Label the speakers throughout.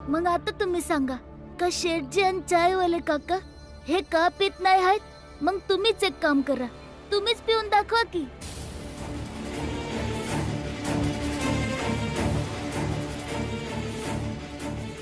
Speaker 1: मग आता तुम्ही सांगा का शेठजी आणि चायवाले काका हे का पित नाही आहेत? मग तुम्हीच एक काम करा, तुम्हीच पिऊन दाखवा की.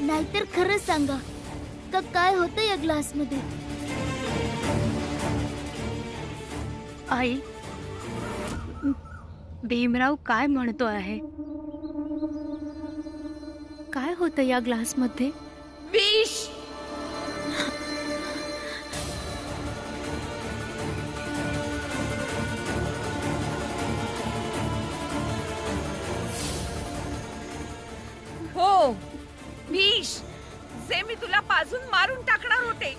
Speaker 1: नाहीतर खरं सांगा का काय होतं या ग्लास मध्ये.
Speaker 2: आई, भीमराव काय म्हणतो आहे? काय होतं या ग्लास मध्ये?
Speaker 3: विष. हो, विष जे मी तुला पाजून मारून टाकणार होते.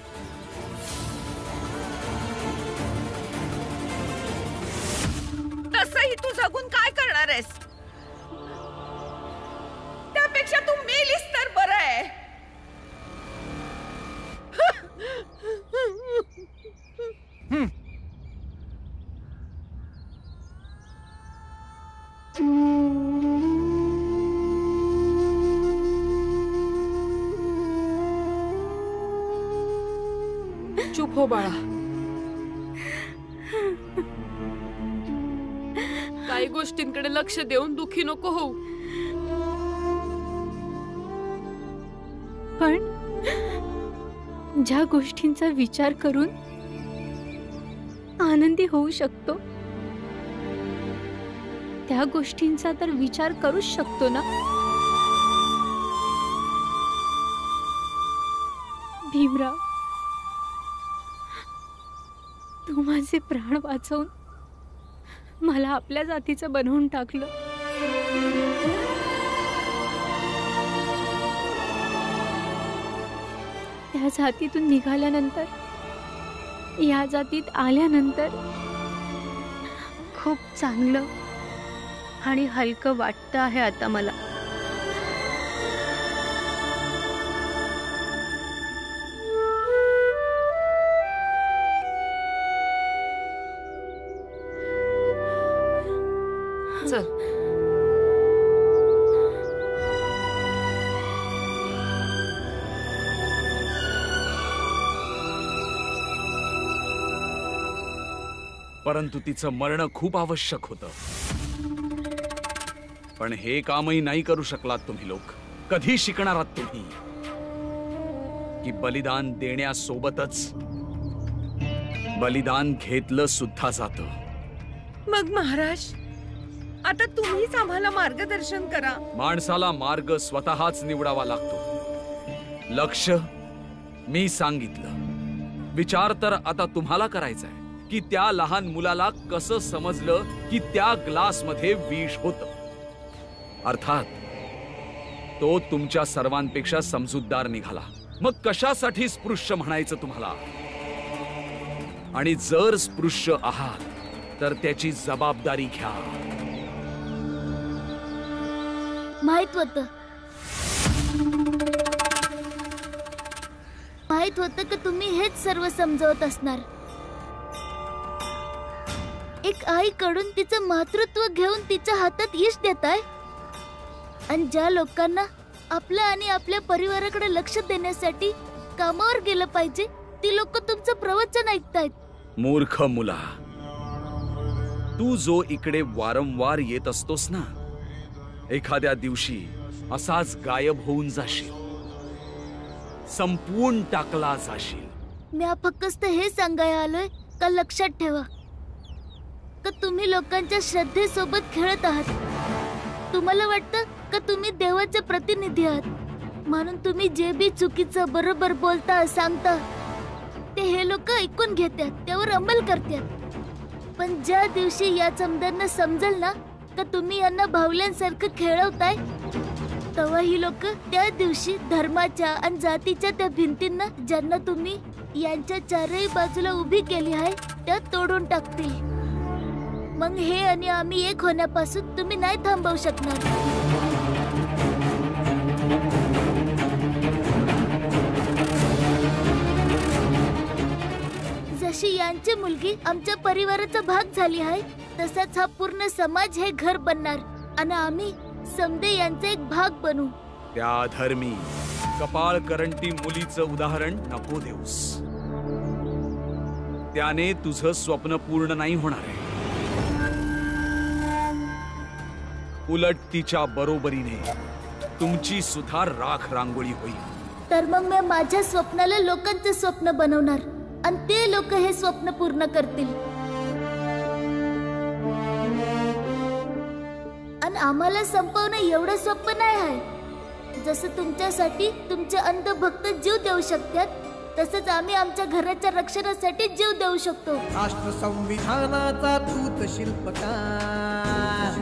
Speaker 3: तसंही तू जगून काय करणार आहेस? त्यापेक्षा तू मेलीस तर बरं आहे.
Speaker 4: चुप हो बाळा. काही गोष्टींकडे लक्ष देऊन दुखी नको होऊ.
Speaker 2: पण ज्या गोष्टींचा विचार करून आनंदी होऊ शकतो त्या गोष्टींचा तर विचार करूच शकतो ना. भीमराव, तू माझे प्राण वाचवून मला आपल्या जातीचं बनवून टाकलं. त्या जातीतून निघाल्यानंतर, या जातीत आल्यानंतर खूप चांगलं आणि हलकं वाटतं आहे आता मला.
Speaker 4: चल.
Speaker 5: परंतु तिचं मरण खूप आवश्यक होतं. पण हे कामही नाही करू शकलात तुम्ही लोक. कधी शिकणार आहात तुम्ही की बलिदान देण्यासोबतच बलिदान घेतलं सुद्धा जातं.
Speaker 3: मग महाराज, आता तुम्हीच आम्हाला मार्गदर्शन करा.
Speaker 5: माणसाला मार्ग स्वतःच निवडावा लागतो. लक्ष मी सांगितलं. विचार तर आता तुम्हाला करायचाय की त्या लहान मुलाला कसं समजलं की त्या ग्लास मध्ये विष होतं. अर्थात तो तुमच्या सर्वांपेक्षा समजूतदार निघाला. मग कशासाठी स्पृश्य म्हणायचं तुम्हाला? आणि जर स्पृश्य आहात तर त्याची जबाबदारी घ्या.
Speaker 1: माहित होतं की तुम्ही हेच सर्व समजवत असणार. एक आईकडून तिचं मातृत्व घेऊन तिच्या हातात यश देताय. आणि ज्या लोकांना आपल्या आणि आपल्या परिवाराकडे लक्ष देण्यासाठी कामावर गेलं पाहिजे ती लोक तुमचं प्रवचन ऐकतायत.
Speaker 5: मूर्ख मुला, तू जो इकडे वारंवार येत असतोस ना, एखाद्या दिवशी असाच गायब होऊन जाशील. संपवून टाकला जाशील.
Speaker 1: मी फक्त हे सांगायला आलोय का लक्षात ठेवा का तुम्ही लोकांच्या श्रद्धेसोबत खेळत आहात. तुम्हाला वाटतं का तुम्ही देवाचे प्रतिनिधी आहात म्हणून तुम्ही जे बी चुकीचं बरोबर बोलता सांगता ते हे लोक ऐकून घेतात, त्यावर अंमल करतात. पण ज्या दिवशी या चमद्यांना समजेल ना का तुम्ही यांना भावल्यांसारखं खेळवताय, तेव्हा ही लोक त्या दिवशी धर्माच्या आणि जातीच्या त्या भिंतींना ज्यांना तुम्ही यांच्या चारही बाजूला उभी केली आहे त्या तोडून टाकतील. मग हे आणि आम्ही एक होण्यापासून तुम्ही नाही थांबवू शकणार. जशी यांची मुलगी आमच्या परिवाराचा भाग झाली आहे तसाच हा पूर्ण समाज हे घर बनणार आणि आम्ही समदे यांचा एक भाग बनू.
Speaker 5: त्या धर्मी कपाळ करंटी मुलीचं उदाहरण नको देऊस. त्याने तुझं स्वप्न पूर्ण नाही होणार आहे. उलट तिच्या बरोबरीने तुमची सुद्धा राख रांगोळी होईल.
Speaker 1: तर मग मी माझ्या स्वप्नाला लोकांचे स्वप्न बनवणार आणि ते लोक हे स्वप्न पूर्ण करतील. आणि आम्हाला संपवणं एवढं सोपं नाही आहे. जसं तुमच्यासाठी तुमचे अंध भक्त जीव देऊ शकतात, तसंच आम्ही आमच्या घराच्या रक्षणासाठी जीव देऊ शकतो.
Speaker 6: राष्ट्र संविधानाचा तूच शिल्पकार,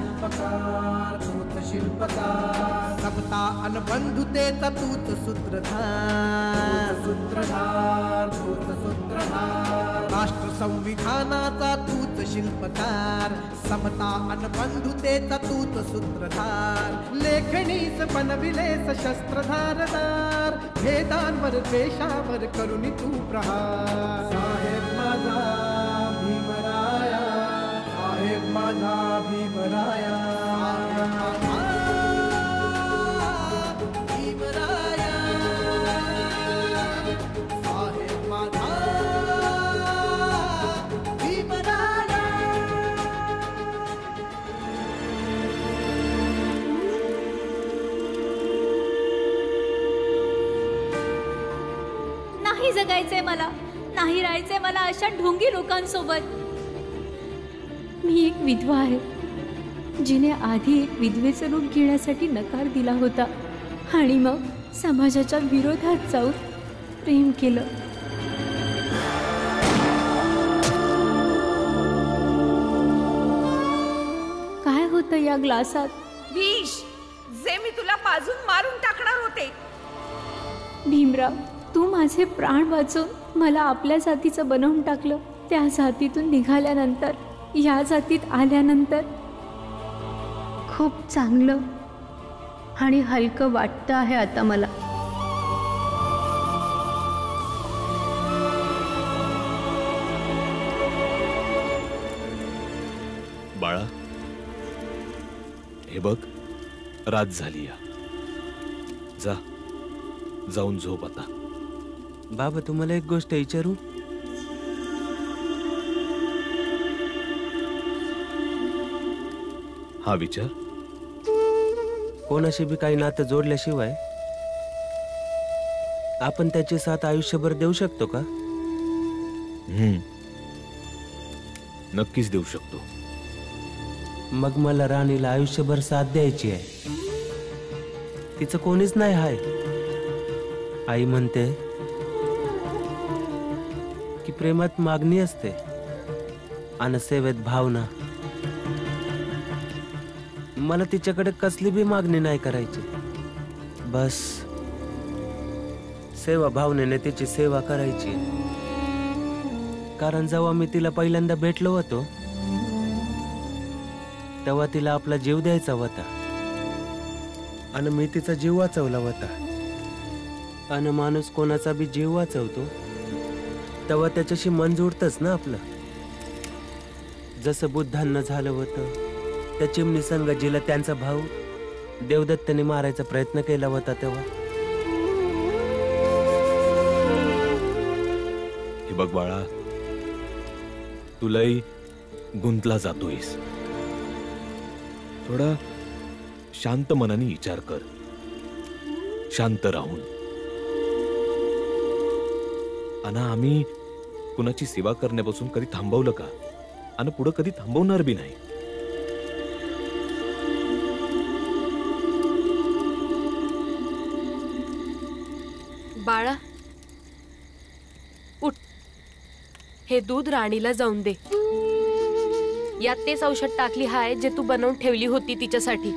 Speaker 6: तूच शिल्पकार. समता अन बंधुतेचा तूच सूत्रधार, सूत्रधार, तूच सूत्रधार. राष्ट्र संविधानाचा तूच शिल्पकार, समता अन बंधुतेचा तूच सूत्रधार. लेखणीच बनविले सशस्त्र धारदार, भेदांवर द्वेषावर करुणी तू प्रहार. साहेब माझा भीमराया, साहेब माझा भीमराया, भीमराया, साहेब माझा भीमराया.
Speaker 2: नाही जगायचंय मला, नाही राहायचंय मला अशा ढोंगी लोकांसोबत. मी एक विधवा आहे, जिने आधी एक विधवेचं रूप घेण्यासाठी नकार दिला होता आणि मग समाजाच्या विरोधात जाऊन प्रेम केलं. काय होतं या ग्लासात?
Speaker 3: विष, जे मी तुला पाजून मारून टाकणार होते.
Speaker 2: भीमराव, तू माझे प्राण वाचवून मला आपल्या जातीचं बनवून टाकलं. त्या जातीतून निघाल्यानंतर, या जातीत आल्यानंतर खूप चांगलं आणि हलकं वाटतं आहे आता मला.
Speaker 7: बाळा, हे बघ, रात झाली. जा, जाऊन झोप आता.
Speaker 8: बाबा, तुम्हाला एक गोष्ट विचारू?
Speaker 7: हा, विचार.
Speaker 8: कोणाशी बी काही नातं जोडल्याशिवाय आपण त्याचे साथ आयुष्यभर देऊ शकतो का?
Speaker 7: नक्कीच देऊ शकतो.
Speaker 8: मग मला राणीला आयुष्यभर साथ द्यायची आहे. तिचं कोणीच नाही हाय. आई म्हणते की प्रेमात मागणी असते आणि सेवेत भावना. मला तिच्याकडे कसली बी मागणी नाही करायची. बस सेवा भावनेने तिची सेवा करायची. कारण जेव्हा मी तिला पहिल्यांदा भेटलो होतो, तेव्हा तिला आपला जीव द्यायचा होता आणि मी तिचा जीव वाचवला होता. आणि माणूस कोणाचा बी जीव वाचवतो तेव्हा त्याच्याशी मन जोडतच ना आपलं. जसं बुद्धांना झालं होतं, त्या चिमणी संगजीला त्यांचा भाऊ देवदत्तने मारायचा प्रयत्न केला होता तेव्हा.
Speaker 7: हे बघ बाळा, तुलाही गुंतला जातोयस. थोडा शांत मनाने विचार कर, शांत राहून. आणि आम्ही कुणाची सेवा करण्यापासून कधी थांबवलं का? आणि पुढे कधी थांबवणार बी नाही.
Speaker 4: बाळा, उठ. हे दूध राणीला जाऊन दे. यात तेच औषध टाकली हाय जे तू बनवून ठेवली होती तिच्यासाठी.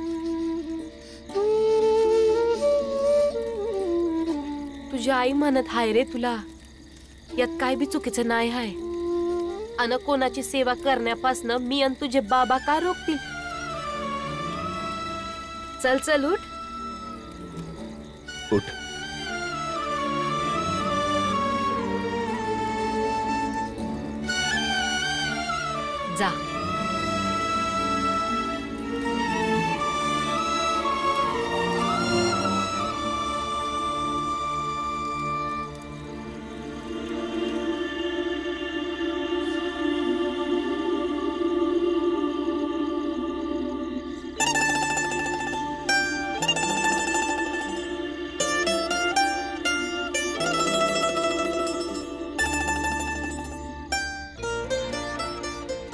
Speaker 4: तुझी आई म्हणत हाय रे तुला, यात काय बी चुकीचं नाही हाय. अन कोणाची सेवा करण्यापासनं मी आणि तुझे बाबा का रोखतील? चल चल, उठ.
Speaker 7: उठ.
Speaker 4: जा.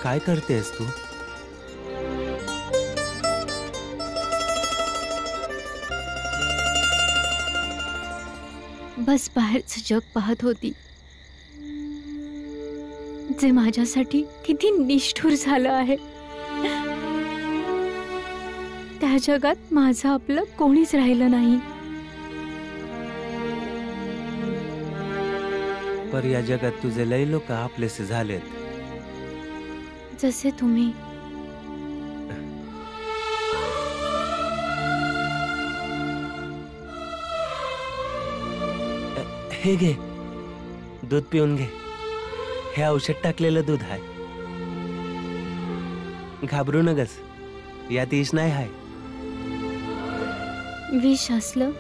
Speaker 8: काय करतेस तू?
Speaker 2: बस बाहेरचं जग पाहत होती, जे माझ्यासाठी किती निष्ठुर झालं आहे. त्या जगात माझं आपलं कोणीच राहिलं नाही.
Speaker 8: पर या जगात तुझे लय लोक आपलेसे झालेत.
Speaker 2: जसे तुम्ही.
Speaker 8: हे घे, दूध पिऊन घे. हे औषध टाकलेलं दूध आहे. घाबरू नगस, यात विष नाही आहे.
Speaker 2: विष असलं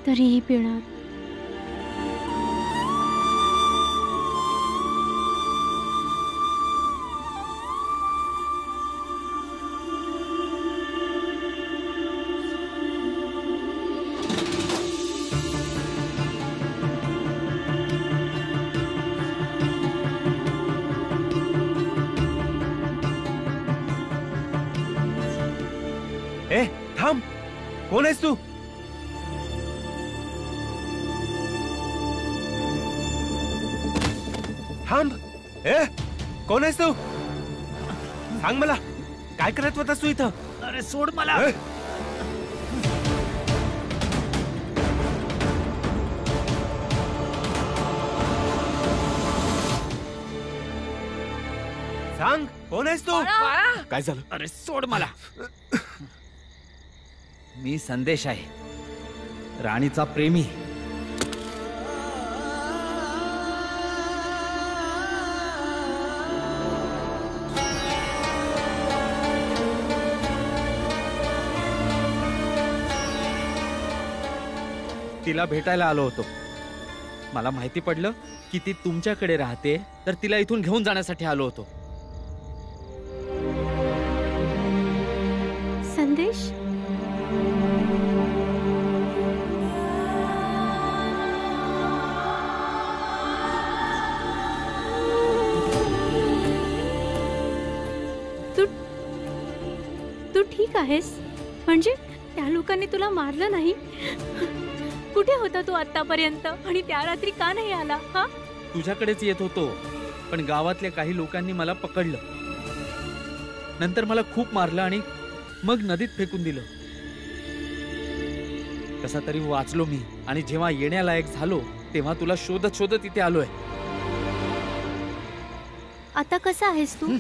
Speaker 2: तरीही पिणार.
Speaker 8: ए थांब, कोण आहेस तू? थांब. ए कोण आहेस तू? सांग मला, काय करत होतास तू इथं?
Speaker 5: अरे सोड मला.
Speaker 8: सांग, कोण आहेस तू?
Speaker 3: बाळा,
Speaker 5: काय झालं? अरे सोड मला. मी संदेश आहे, राणीचा प्रेमी.
Speaker 9: तिला भेटायला आलो होतो. मला माहिती पडलं की ती तुमच्याकडे राहते, तर तिला इथून घेऊन जाण्यासाठी आलो होतो.
Speaker 2: संदेश, तू ठीक आहेस? म्हणजे त्या लोकांनी तुला मारलं नाही? कुठे होता तू आतापर्यंत? आणि त्या रात्री का नाही आला? हा,
Speaker 9: तुझ्याकडेच येत होतो, पण गावातल्या काही लोकांनी मला पकडलं. नंतर मला खूप मारलं आणि मग नदीत फेकून दिलं. कसा तरी वाचलो मी, आणि जेव्हा येण्यालायक झालो तेव्हा तुला शोधत शोधत इथे आलोय.
Speaker 2: आता कसा आहेस तू?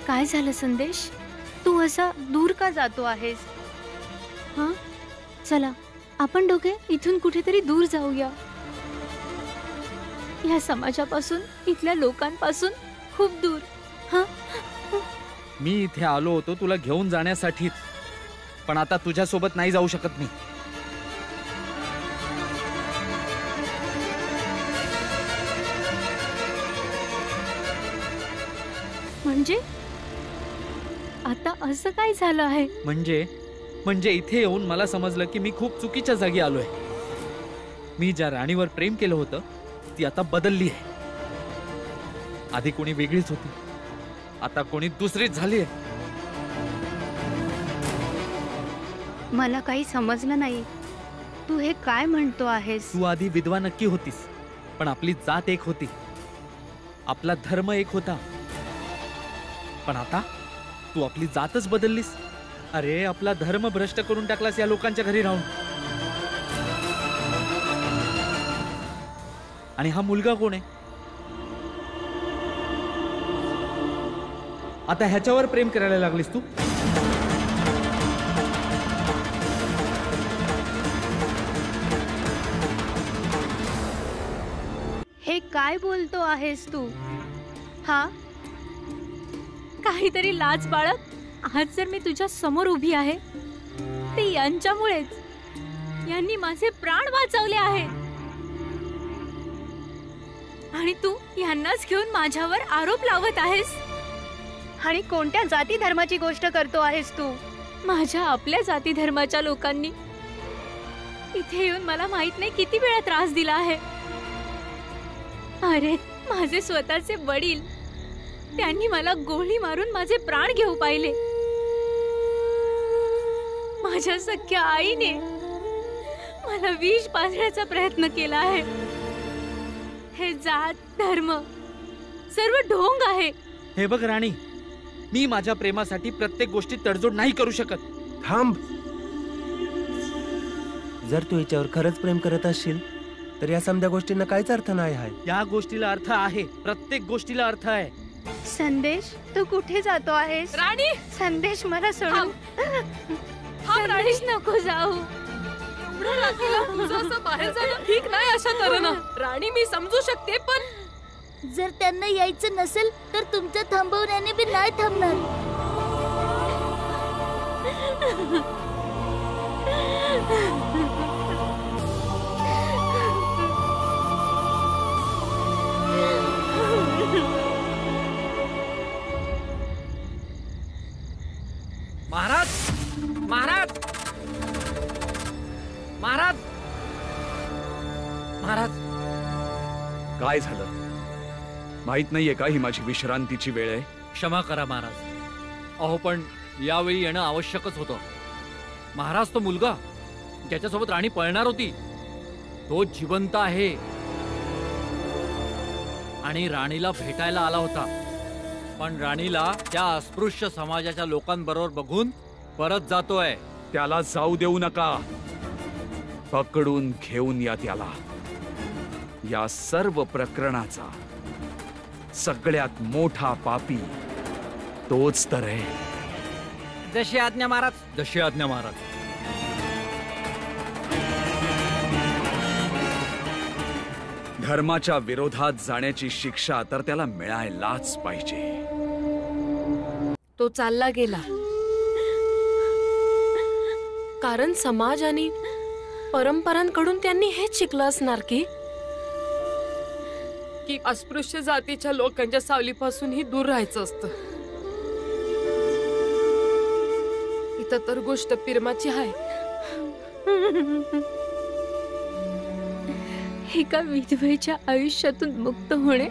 Speaker 2: काय झालं संदेश? तू असा दूर का जातो आहेस? हा, चला आपण दोघे इथून कुठेतरी दूर जाऊया. या समाजापासून, इथल्या लोकांपासून खूप दूर. हा,
Speaker 9: मी इथे आलो होतो तुला घेऊन जाण्यासाठीच, पण आता तुझ्यासोबत नाही जाऊ शकत मी.
Speaker 2: म्हणजे आता असं काय झालं आहे?
Speaker 9: म्हणजे इथे येऊन मला समजलं की मी खूप चुकीच्या जागी आलोय. मी ज्या राणीवर प्रेम केलं होतं ती आता बदलली आहे. आधी कोणी वेगळीच होती, आता कोणी दुसरीच झाली आहे.
Speaker 2: मला काही समजलं नाही. तू हे काय म्हणतो आहेस?
Speaker 9: तू आधी विधवा नक्की होतीस, पण आपली जात एक होती, आपला धर्म एक होता. पण आता तू आपली जातच बदललीस. अरे, आपला धर्म भ्रष्ट करून टाकलास या लोकांच्या घरी राहून. आणि हा मुलगा कोण आहे? आता ह्याच्यावर प्रेम करायला लागलीस तू?
Speaker 2: हे काय बोलतो आहेस तू? हा, काहीतरी लाज बाळग. आज जर मी तुझ्या समोर उभी आहे ते यांच्यामुळेच. यांनी माझे प्राण वाचवले आहेत, आणि तू यांनाच घेऊन माझ्यावर आरोप लावत आहेस. आणि कोणत्या जाती धर्माची गोष्ट करतो आहेस तू? माझ्या आपल्या जाती धर्माच्या लोकांनी इथे येऊन मला माहित नाही किती वेळा त्रास दिला आहे. अरे माझे स्वतःचे वडील, त्यांनी मला गोळी मारून माझे प्राण घेऊ पाहिले. माझ्या सख्या आईने मला विष पाजण्याचा प्रयत्न केला आहे. हे जात धर्म सर्व ढोंग आहे.
Speaker 9: हे बघ राणी, मी माझ्या प्रेमासाठी प्रत्येक गोष्टीत तडजोड नाही करू शकत.
Speaker 8: थांब. जर तू हिच्यावर खरंच प्रेम करत असशील तर या समध्या गोष्टींना काहीच अर्थ नाही आहे.
Speaker 9: या गोष्टीला अर्थ आहे, प्रत्येक गोष्टीला अर्थ आहे.
Speaker 10: संदेश, तू कुठे जातो आहेस?
Speaker 2: राणी,
Speaker 10: संदेश, मला सोड.
Speaker 2: संदेश, नको जाऊ.
Speaker 4: तुझं असं बाहेर जाणं ठीक नाही अशा तऱ्हेनं. राणी, मी समजू शकते, पण
Speaker 1: जर त्यांना यायचं नसेल तर तुमच्या थांबवण्याने बी नाही थांबणार.
Speaker 9: महाराज, महाराज, महाराज, महाराज.
Speaker 5: काय झालं? माहित नाहीये का ही माझी विश्रांतीची वेळ आहे?
Speaker 9: क्षमा करा महाराज. अहो, पण यावेळी येणं आवश्यकच होतं. महाराज, तो मुलगा ज्याच्यासोबत राणी पळणार होती तो जिवंत आहे आणि राणीला भेटायला आला होता. पण राणीला त्या अस्पृश्य समाजाच्या लोकांबरोबर बघून परत जातोय.
Speaker 5: त्याला जाऊ देऊ नका. पकडून घेऊन या त्याला. या सर्व प्रकरणाचा सगळ्यात मोठा पापी तोच तर आहे.
Speaker 9: जशी आज्ञा महाराज. जशी आज्ञा महाराज.
Speaker 5: धर्माच्या विरोधात जाण्याची शिक्षा तर त्याला मिळायलाच पाहिजे.
Speaker 4: तो चालला गेला कारण समाज आणि परंपरांकडून त्यांनी हेच शिकलं असणार की अस्पृश्य जातीच्या लोकांच्या सावलीपासूनही दूर राहायचं असतं. इथं तर गोष्ट पिरमाची आहे.
Speaker 2: एका विधवेच्या आयुष्यातून मुक्त होणे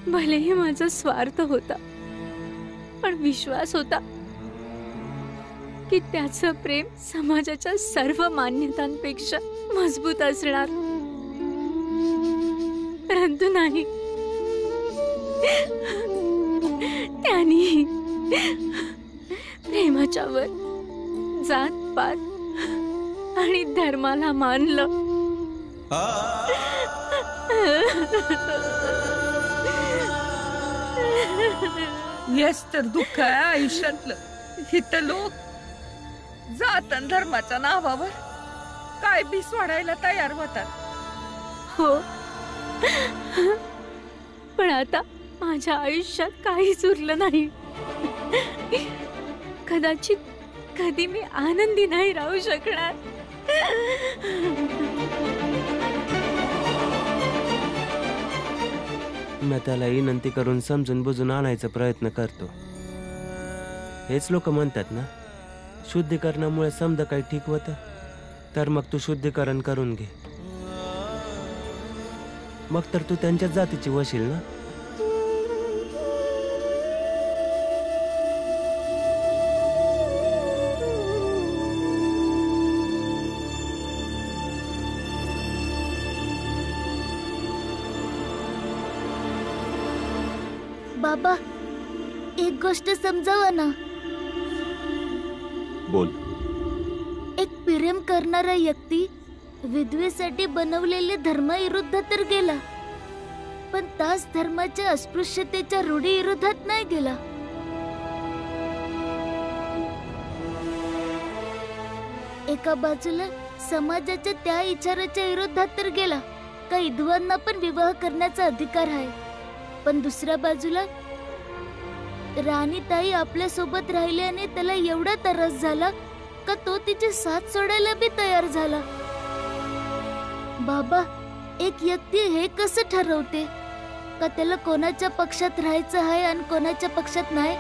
Speaker 2: भलेही माझा स्वार्थ होता, पण विश्वास होता की त्याचं प्रेम समाजाच्या सर्व मान्यतांपेक्षा मजबूत असणार. परंतु नाही, त्यांनी प्रेमाच्या वर जात पात आणि धर्माला मानलं.
Speaker 3: हेच तर दुःख आहे आयुष्यातलं. इथं लोक जात आणि धर्माच्या नावावर काय बी सोडायला तयार होतात.
Speaker 2: हो, पण आता माझ्या आयुष्यात काहीच उरलं नाही. कदाचित कधी मी आनंदी नाही राहू शकणार.
Speaker 8: मी त्याला विनंती करून समजून बुजून आणायचा प्रयत्न करतो. हेच लोक म्हणतात ना, शुद्धीकरणामुळे समजा काही ठीक होतं. तर मग तू शुद्धीकरण करून घे. मग तर तू त्यांच्या जातीची वशील ना.
Speaker 1: बाबा, एक गोष्ट समजावा ना.
Speaker 7: बोल.
Speaker 1: एक प्रेम करणारा व्यक्ती विधवेसाठी बनवलेले धर्माविरुद्ध तर गेला, पण त्याच धर्माच्या अस्पृश्यतेच्या रूढी विरोधात नाही गेला. एका बाजूला समाजाच्या त्या विचाराच्या विरोधात तर गेला का विधवांना पण विवाह करण्याचा अधिकार आहे, पण दुसऱ्या बाजूला राणीताई आपल्या सोबत राहिल्याने त्याला एवढा त्रास झाला का तो तिचे साथ सोडायला बी तयार झाला. बाबा, एक व्यक्ती हे कसं ठरवते का त्याला कोणाच्या पक्षात राहायचं आहे आणि कोणाच्या पक्षात नाही?